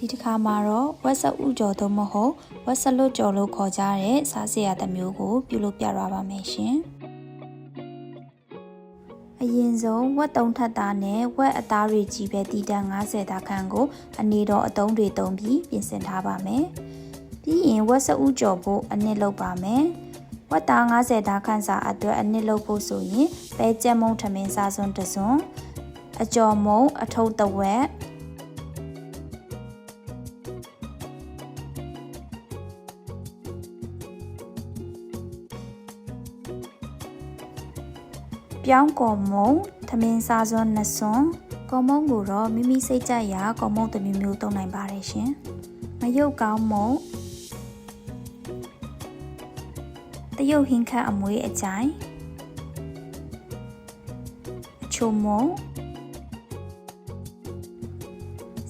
ဒီတစ်ခါမှာတော့ဝက်ဆက်ဥကြော်သို့မဟုတ်ဝက်ဆက်လွတ်ကြော်လို့ခေါ်ကြတဲ့စားစရာတစ်မျိုးကိုပြုလုပ်ပြသွားပါမယ်ရှင်အရင်ဆုံးဝက်3ထပ်သားနဲ့ဝက်အသားတွေကြီးပဲတီတန်90သားခန့်ကိုအနေတော်အတုံးတွေတုံးပြီးပြင်ဆင်ထားပါမယ်ပြီးရင်ဝက်ဆက်ဥကြော်ဖို့အနစ်လုပ်ပါမယ်ဝက်သား90သားခန့်စာအတွက်အနစ်လုပ်ဖို့ဆိုရင်ပဲကြက်မုံထမင်းစားစွန်းတစ်စွန်းအကြော်မုံအထုပ်တစ်ဝက်ပြောင်းကော်မုံထမင်းစားစွန်း2စွန်းကော်မုံကိုတော့မိမိစိတ်ကြိုက်ရာကော်မုံတစ်မျိုးမျိုးသုံးနိုင်ပါတယ်ရှင်မရုပ်ကောင်းမုံတရုတ်ဟင်းခတ်အမွေးအကြိုင်အချိုမုံ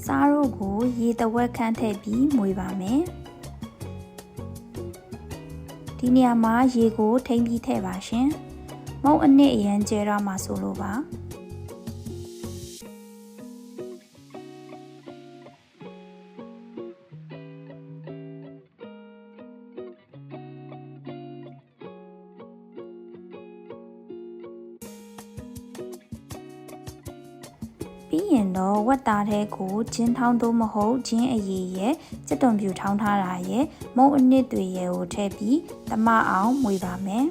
စားတို့ကိုရေတဝက်ခန့်ထည့်ပြီးမွေပါမယ်ဒီနေရာမှာရေကိုထိမ့်ပြီးထည့်ပါရှင်မုံအနစ်အရန်ကျဲရမှာဆိုလို့ပါပြီးရင်တော့ဝက်သားထဲကိုဂျင်းထောင်းသို့မဟုတ်ဂျင်းအရည်ရဲ့စက်တွန်ပြူထောင်းထားတာရဲ့မုံအနစ်တွေရဲ့ကိုထည့်ပြီးတမအောင်မွေပါမယ်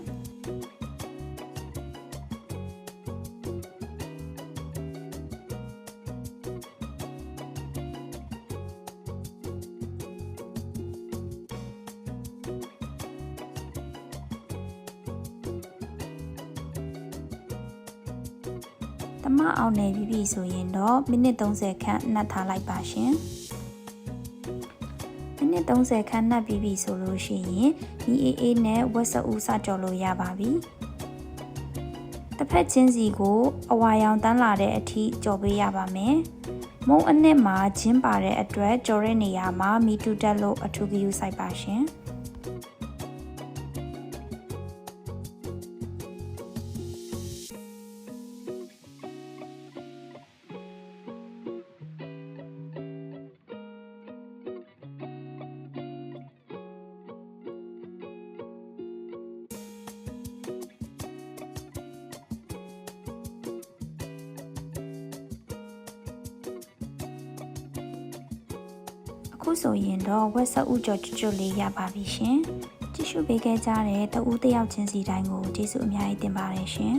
တမအောင်နေပြီဆိုရင်တော့မိနစ်30ခန့်နှက်ထားလိုက်ပါရှင်မိနစ်30ခန့်နှက်ပြီဆိုလို့ရှိရင်ဒီအေးနဲ့ဝက်ဆက်ဦးစကြော်လို့ရပါပြီတစ်ဖက်ချင်းစီကိုအဝါရောင်တန်းလာတဲ့အထိကြော်ပေးရပါမယ်မုံအနစ်မှာဂျင်းပါတဲ့အတွက်ကြော်တဲ့နေရာမှာမီတူတက်လို့အထူးဂရုစိုက်ပါရှင်အခုဆိုရင်တော့ဝက်ဆက်ဥကြော်ကျွတ်လေးရပါပြီရှင်ကြည့်ရှုပေးခဲ့ကြတဲ့တဦးတယောက်ချင်းစီတိုင်းကိုကျေးဇူးအများကြီးတင်ပါတယ်ရှင်